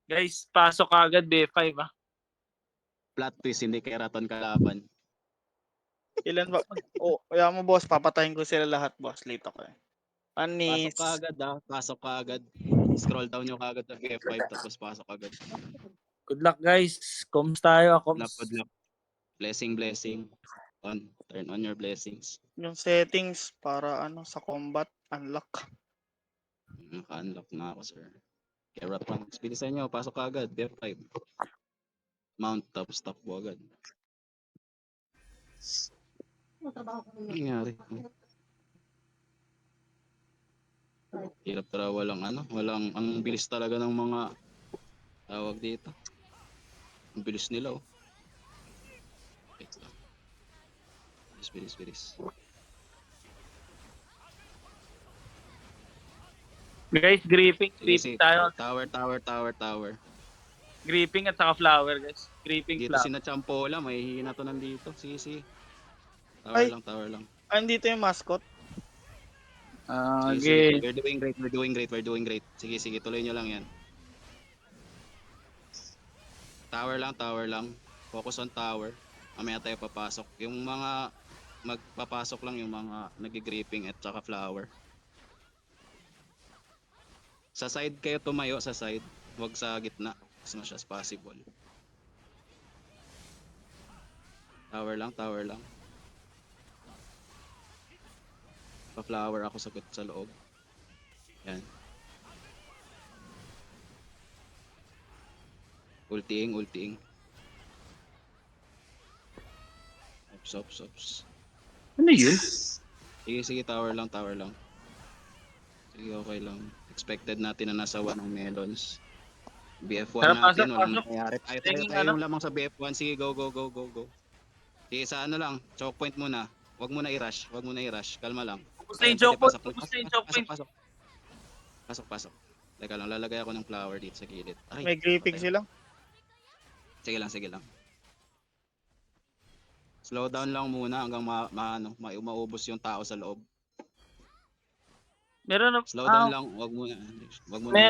Guys, pasok agad B5 ah. Plot twist, hindi Keraton kalaban. Ilan ba? Oh, kaya mo boss, papatayin ko sila lahat boss. Late ako eh. Pasok Panis. ka agad pasok ka agad. Scroll down nyo kagad sa F5 tapos pasok agad. Good luck guys. Comms tayo. Good Comms. luck. Blessing. Turn on your blessings. Yung settings para ano sa combat unlock. Naka-unlock na ako, sir. Keraton. Bilisan nyo, pasok ka agad. F5. Mount tapos takbo agad. Ano nangyari? Hirap talaga walang ang bilis talaga ng mga tawag dito. Ang bilis nila oh. Wait lang. Bilis. Guys, gripping Sige. tayo. Tower. Gripping at saka flower guys. Gripping Dito flower. sinachampola, may hihina to nandito. Sige. Ay. Tower lang. Ah, dito yung mascot. Sige. We're doing great. Sige, tuloy nyo lang yan. Tower lang. Focus on tower. Mamaya tayo papasok. Yung mga magpapasok lang yung mga nag-gripping at saka flower. Sa side kayo tumayo, sa side. Huwag sa gitna. As much as possible. Tower lang. Pa-flower ako sa loob. Yan. Ulting. Ops. Ano yun? Sige, tower lang. Sige, okay lang. Expected natin na nasa 1 ang melons. BF1 Tara, natin, pasok. walang nangyayari. Tingin, Tayo yung lamang sa BF1. Sige, go. Sige, sa ano lang, choke point muna. Huwag mo na i-rush. Kalma lang. Tapos na yung choke point. Pasok. Teka lang, lalagay ako ng flower dito sa gilid. May gripping patay. sila. Sige lang. Slow down lang muna hanggang maubos yung tao sa loob. Meron na. Slow down lang, wag mo na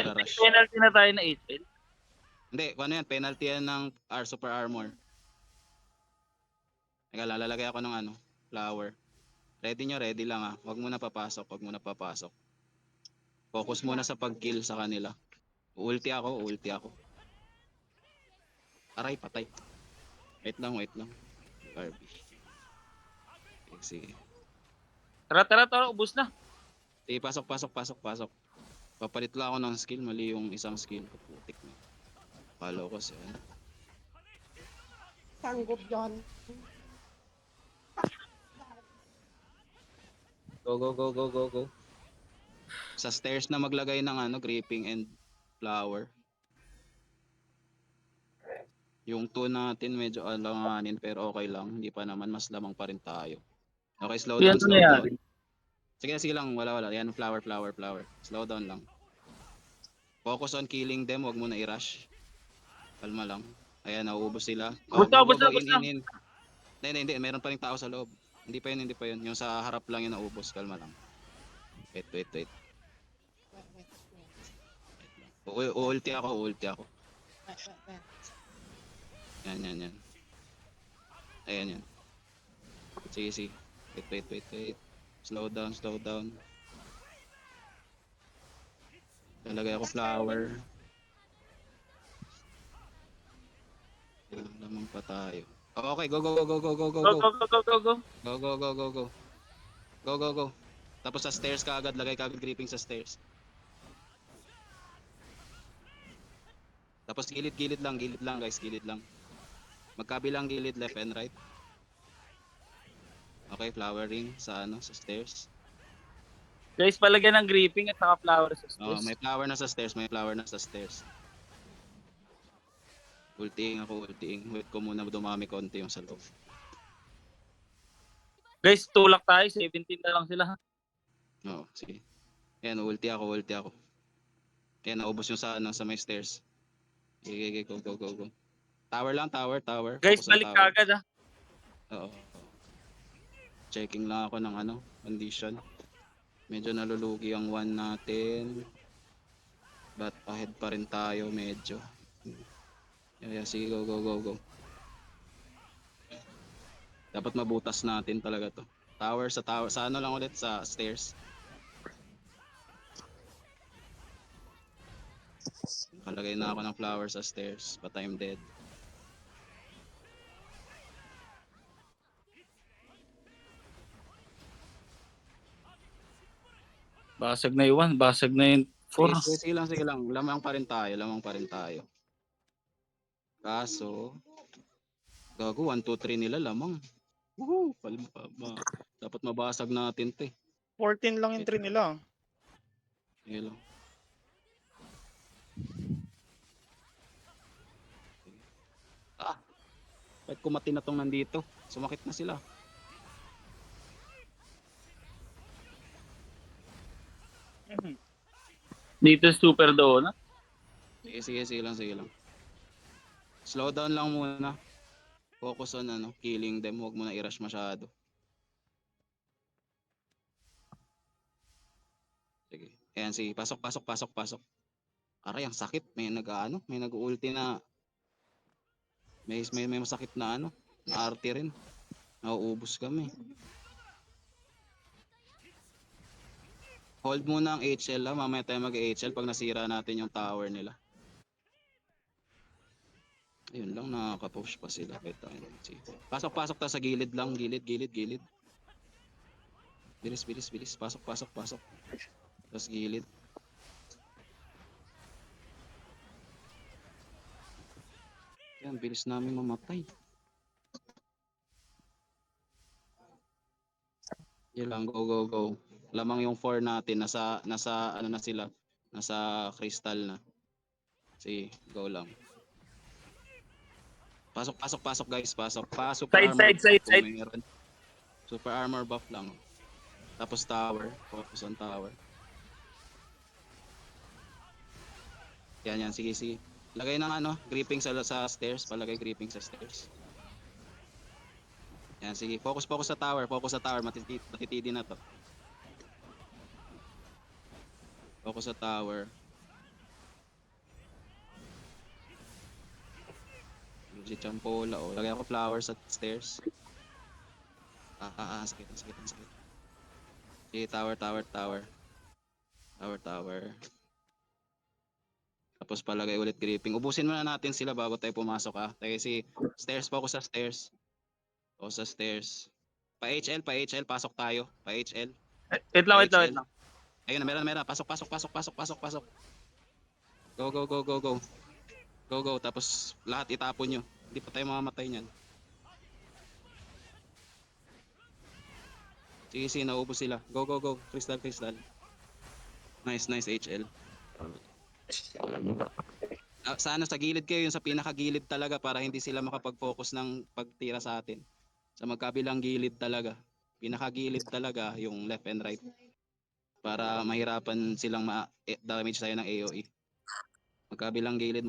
i-rush. Penalty na tayo na 8-8. Hindi, ano yan, penalty yan ng super armor. Teka, lalagay ako ng flower. Ready lang Wag mo na papasok. Focus muna sa pag-kill sa kanila. Ulti ako. Aray, patay. Wait lang. Barbie. Sige. Tara, ubos na. Sige, pasok. Papalit lang ako ng skill, mali yung isang skill. Putik na. Follow ko siya. Sanggol John. Go. Sa stairs na maglagay ng gripping and flower. Yung 2 natin medyo alanganin pero okay lang. Hindi pa naman, mas lamang pa rin tayo. Okay, slow down. Sige lang, wala. Yan, flower. Slow down lang. Focus on killing them, wag mo na i-rush. Kalma lang. Ayan, nauubos sila. Ubos na. In. Hindi, meron pa ring tao sa loob. Hindi pa yun. Yung sa harap lang yung naubos, kalma lang. Wait. Ulti ako. Yan. Ayan yan. Sige. Wait. Slow down. Lalagay ako flower. Lamang pa tayo. Okay, go. Go. Tapos sa stairs ka agad, lagay ka agad gripping sa stairs. Tapos gilid lang guys, gilid lang. Magkabilang gilid, left and right. Okay, flowering sa sa stairs. Guys, palagyan ng gripping at saka flower sa stairs. May flower na sa stairs. Ulting. Wait ko muna dumami konti yung sa loob. Guys, tulak tayo. 17 na lang sila. Oo, sige. Ayan, ulti ako. Ayan, naubos yung sa may stairs. Sige, go. Tower lang. Guys, Focus on balik tower. ka agad Oo. Checking lang ako ng condition. Medyo nalulugi ang 1 natin. But ahead pa rin tayo medyo. Yeah, sige, go, go, go, go. Dapat mabutas natin talaga to. Tower sa tower. Sa ano lang ulit? Sa stairs. Kalagay na ako ng flower sa stairs. But I'm dead. Basag na yung 1, basag na yung 4. Sige lang. Lamang pa rin tayo. Lamang pa rin tayo. Kaso, gago, 1, 2, 3 nila lamang. Woohoo! Dapat mabasag natin to eh. 14 lang yung 3 nila. Sige lang. Ah! Kahit kumati na tong nandito. Sumakit na sila. Dito super donut. Sige lang. Slow down lang muna. Focus on ano, killing them. Huwag mo na i-rush masyado. Sige. Ayan, sige. Pasok. Aray, ang sakit. May nag-ulti na. May masakit na ano. Na RT rin. Nauubos kami. Hold muna ang HL lang. Mamaya tayo mag-HL pag nasira natin yung tower nila. Ayun lang, nakaka-push pa sila. Pasok tayo sa gilid lang. Gilid. Bilis. Pasok. Tapos gilid. Yan, bilis namin mamatay. Yan lang, go. Lamang yung 4 natin. Nasa ano na sila. Nasa crystal na. Sige, go lang. Pasok guys, pasok. Super armor Side. kung meron. Super armor buff lang. Tapos tower, focus on tower. Yan, sige. Lagay ng ano, gripping sa stairs, palagay gripping sa stairs. Yan, sige. Focus sa tower, matitidi na to. Focus sa tower. Legit champola, oh. Lagay ako flowers at stairs. Sakit. Sige, tower. Tapos palagay ulit gripping. Ubusin muna natin sila bago tayo pumasok si stairs, focus sa stairs. Pa HL, pasok tayo. Pa HL. Wait lang. Ayun na, meron. Pasok. Go. Tapos lahat itapon nyo. Hindi pa tayo mamamatay niyan. Sige, naubos sila. Go. Crystal. Nice HL. Sa gilid kayo, yung sa pinakagilid talaga para hindi sila makapag-focus ng pagtira sa atin. Sa magkabilang gilid talaga. Pinakagilid talaga yung left and right. Para mahirapan silang damage tayo ng AoE. Magkabilang gilid.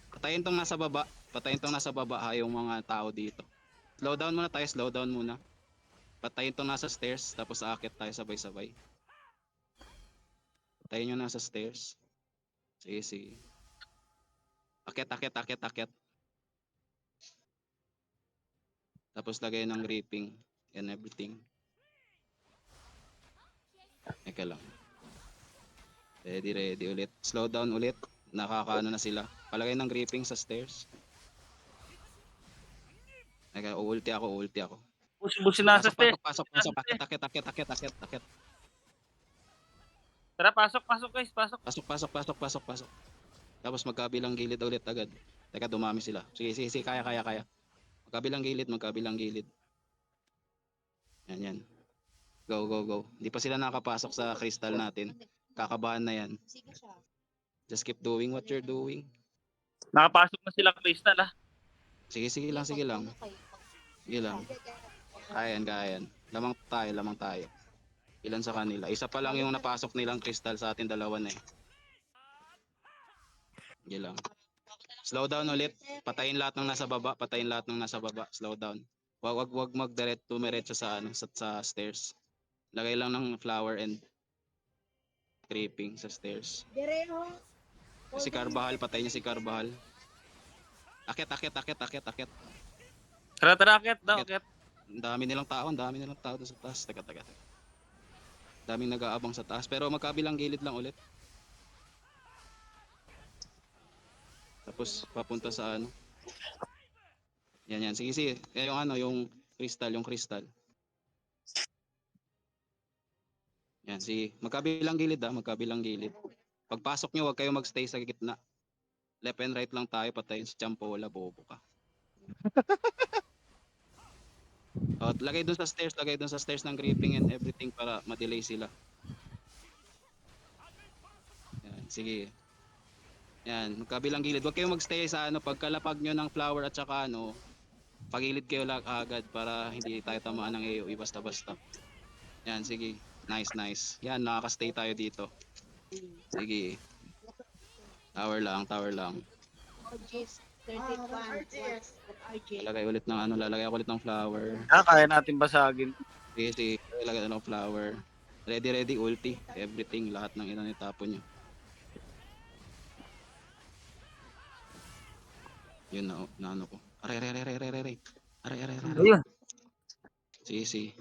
Patayin tong nasa baba yung mga tao dito. Slow down muna. Patayin tong nasa stairs, tapos aakyat tayo sabay-sabay. Patayin nyo nasa stairs. Sige. Akyat. Tapos lagay ng gripping and everything. Eka lang. Ready ulit. Slow down ulit. Nakakaano na sila. Palagay ng gripping sa stairs. Eka, ulti ako. Busin na sa stairs. Pasok. Akyat. Tara, pasok guys, pasok. Pasok. Tapos magkabilang gilid ulit agad. Teka, dumami sila. Sige, kaya. Magkabilang gilid. Yan. Go. Hindi pa sila nakapasok sa crystal natin. Kakabahan na yan. Just keep doing what you're doing. Nakapasok na sila crystal Sige lang. Kayan. Lamang tayo. Ilan sa kanila? Isa pa lang yung napasok nilang crystal sa atin, dalawa na eh. Sige lang. Slow down ulit. Patayin lahat ng nasa baba. Slow down. Wag dumiretso sa stairs. Lagay lang ng flower and creeping sa stairs. Si Carvajal, patay niya si Carvajal. Akit. Tara, akit. Akit. Ang dami nilang tao doon sa taas. Teka. Daming nag-aabang sa taas. Pero magkabilang gilid lang ulit. Tapos papunta sa ano. Yan. Sige. Yung crystal. Yan, magkabilang gilid magkabilang gilid. Pagpasok nyo, huwag kayo magstay sa gitna. Left and right lang tayo, patayin si Champola, bobo ka. Lagay dun sa stairs ng gripping and everything para ma-delay sila. Yan, sige. Yan, magkabilang gilid. Huwag kayong magstay sa pagkalapag nyo ng flower at saka pagilid kayo lang agad para hindi tayo tamaan ng AoE basta-basta. Yan, sige. Nice. Yan, nakaka-stay tayo dito. Sige. Tower lang. Lalagay ako ulit ng flower. Kaya natin basagin. Sige. Lalagay ng flower. Ready, ulti. Everything, lahat ng itapon nyo. Yun na ano ko. Aray. Ayun. Sige.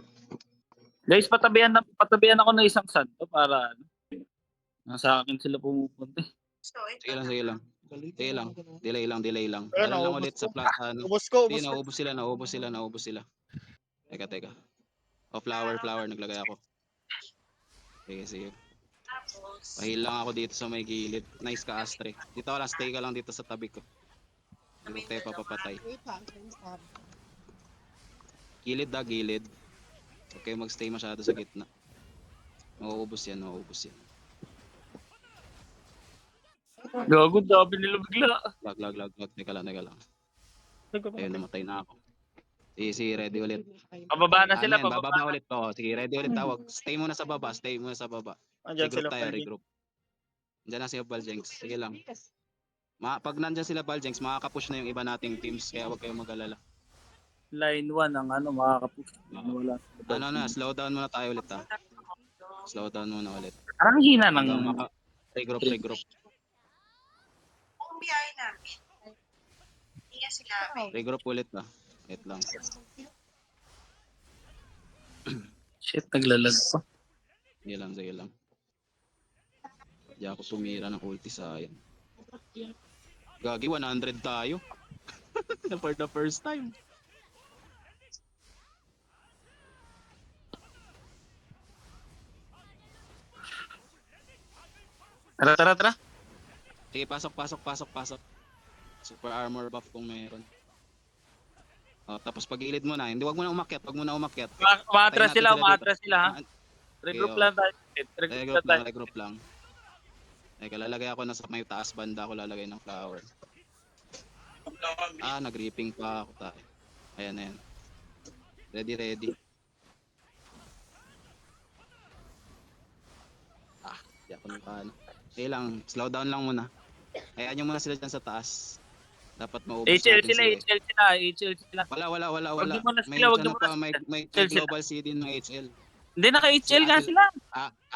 Guys, patabihan ako ng isang santo para nasa akin sila pumupunta. Sige lang. Delay lang. Ayun, Ano lang naubos ulit sa ko. plot. Ubos ko. Hindi, naubos sila. Teka. Flower, naglagay ako. Sige. Pahil lang ako dito sa may gilid. Nice ka, Astre. Dito ka lang, stay ka lang dito sa tabi ko. Hindi tayo papapatay. Gilid. Huwag kayo magstay masyado sa gitna. Mauubos yan. Gago, sabi nila bigla. Lag. Teka lang. Ayun, namatay na ako. Sige, ready ulit. Pababa na sila, Bababa ulit po. Sige, ready ulit tawag. Stay muna sa baba. Andyan Regroup sila tayo, pala. regroup. Diyan na si Baljengs. Sige lang. Pag nandyan sila Baljengs, makaka-push na yung iba nating teams. Kaya huwag kayong mag-alala. Line 1 ang makakapush. Wala. Slow down muna tayo ulit Slow down muna ulit. Parang hina ng Hanggang regroup. Kung biyahe namin, hindi nga sinabi. Regroup ulit Wait lang. shit, naglalag pa. Sige lang. Hindi ako tumira ng ulti, sayang. Gagi, 100 tayo. For the first time. Tara. Sige, pasok. Super armor buff kung meron. Tapos pag-ilid mo na. Wag mo na umakyat. Umatras sila ha. Regroup Okay, lang tayo. Regroup lang. Teka, lalagay ako na sa may taas banda ako lalagay ng flower. Nag-reaping pa ako tayo. Ayan. Ready. Di ako nung Okay lang, slow down lang muna. Hayaan nyo muna sila dyan sa taas. Dapat maubos HL natin sila. Wala. Wag niyo muna sila, wag niyo muna May HL sila. global CD ng HL. Hindi, naka-HL nga sila.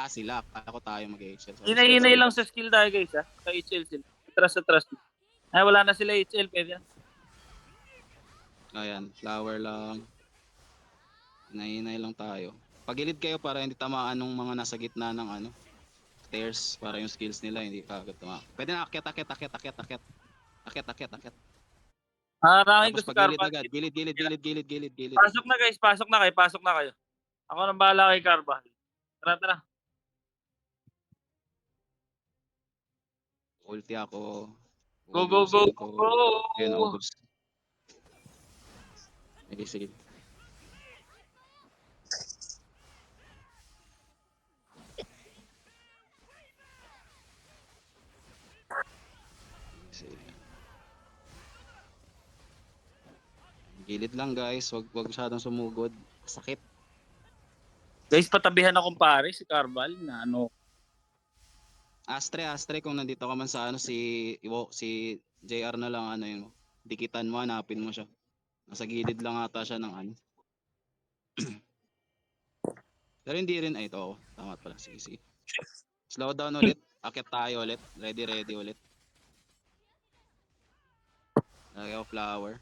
Sila. Ako tayo mag-HL. Hinay lang sa skill tayo guys ha. Naka-HL sila. Trust. Ay, wala na sila HL. Pwede yan. Ayan, flower lang. Hinay lang tayo. Pagilid kayo para hindi tamaan ng mga nasa gitna ng stairs para yung skills nila hindi kagad tumaan. Pwede na akyat. Harangin ko Tapos si pagilid Carval. agad. Gilid. Pasok na kayo. Ako nang bahala kay Carval. Tara. Ulti ako. Go. Ayan, naubos. Sige. Gilid lang guys, wag masyadong sumugod. Sakit. Guys, patabihan akong pare si Carval na Astre kung nandito ka man sa si JR na lang yun. Dikitan mo, hanapin mo siya. Nasa gilid lang ata siya ng Pero hindi rin ito ako. Tama pala. Sige. Slow down ulit. Akit tayo ulit. Ready ulit. Ayaw flower.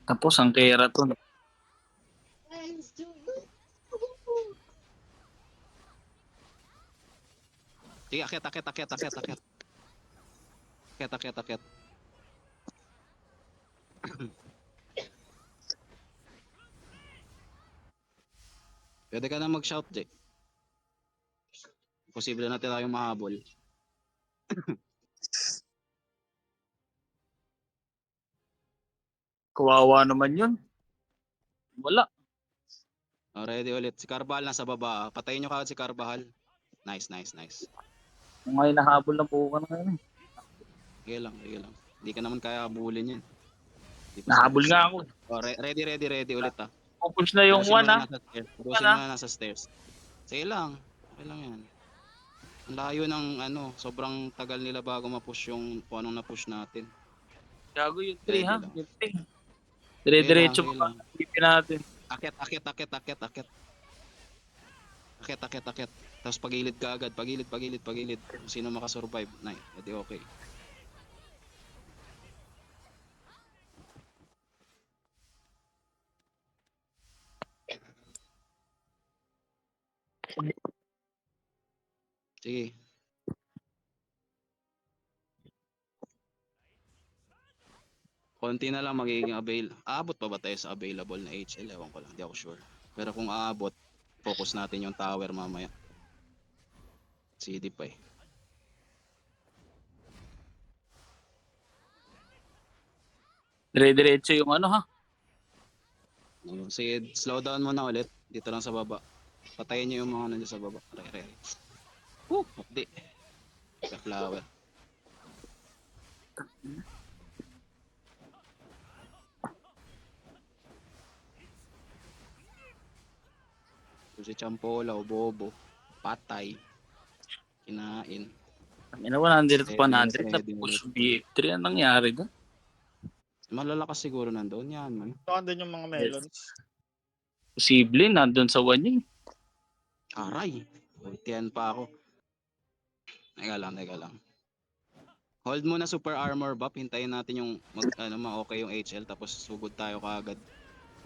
Tapos ang Keraton. Sige, akyat. Akyat. Pwede ka na mag-shout, Jay. Posible natin tayong mahabol. Kawawa naman yun. Wala. Ready ulit. Si Carvajal nasa baba. Patayin nyo kagad si Carvajal. Nice. Kung ngayon nahabol na po ka na ngayon. Sige lang. Hindi ka naman kaya habulin yan. Di pa Nahabol stairs. nga ako. Oh, ready ulit ah. Focus na yung Ubusin mo 1 na ah. nasa stairs. Ubusin mo na nasa stairs. Sige lang. Okay lang yan. Ang layo ng sobrang tagal nila bago ma-push yung kung anong na-push natin. Gago yung 3 Ready ha. lang. Yung 3. Dire-diretso Sige pa. lang. Ipin natin. Akyat. Tapos pagilid ka agad. Pagilid. Kung sino makasurvive. Nice. Edi okay. Sige. Konti na lang magiging aabot pa ba tayo sa available na HL? Ewan ko lang, di ako sure. Pero kung aabot, focus natin yung tower mamaya. CD pa eh. Dire-diretso yung ano ha. Sige, slow down muna ulit. Dito lang sa baba. Patayin niyo yung mga nandiyan sa baba. Re. Hindi. The flower. Si Champola o Bobo. Patay. Kinain. Ang ina 100 pa 100 na Ready. push BF3. Anong nangyari doon? Malalakas siguro nandoon yan man. Ito andun yung mga melons. Posible, nandun sa 1 yun. Aray. Ultian pa ako. Teka lang. Hold muna super armor buff. Hintayin natin yung ma-okay yung HL tapos sugod tayo kaagad.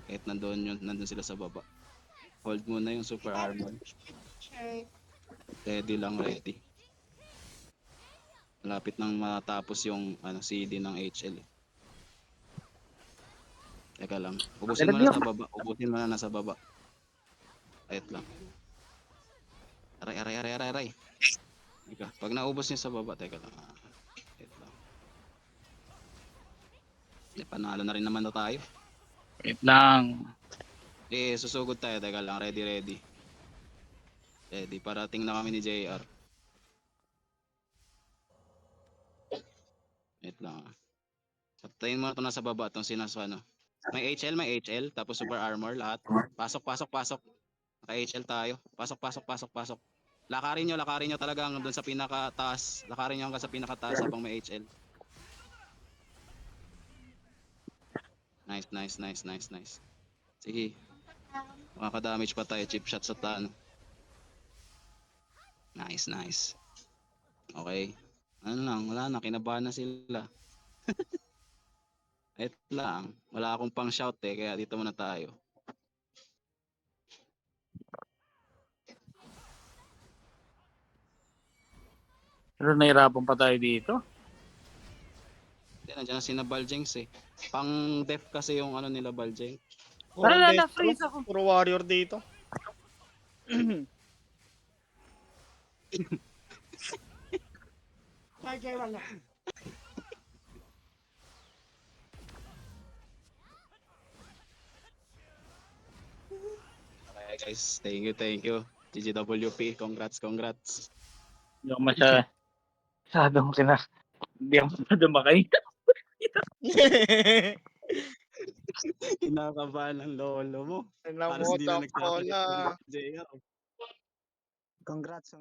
Kahit nandun sila sa baba. Hold muna yung super armor. Ready. Malapit nang matapos yung CD ng HL. Teka lang. Ubusin mo na nasa baba. Ayot lang. Aray. Teka, pag naubos niyo sa baba, teka lang. Ayot lang. Panalo na rin naman na tayo. Wait lang. Susugod tayo. Teka lang. Ready. Ready. Parating na kami ni JR. Wait lang. Patayin mo na ito nasa baba. Itong May HL. Tapos super armor lahat. Pasok. Naka-HL tayo. Pasok. Lakarin nyo talagang doon sa pinakataas. Lakarin nyo hanggang sa pinakataas habang may HL. Nice. Sige. Makaka-damage pa tayo. Chip shot sa tano. Nice. Okay. Wala na. Kinabahan na sila. Wait lang. Wala akong pang shout kaya dito muna tayo. Pero nahirapan pa tayo dito. Nandiyan na sina Baljengs eh. Pang def kasi yung nila Baljeng. Puro Tara, destro, freeze ako. puro warrior dito. Charger wala. Okay guys, thank you. GGWP, congrats. Hindi ako masyadong Hindi ako masyadong makain. Kinakabahan ng lolo mo. Halos Namuta di na pala. nagkakita ng JR. Congrats.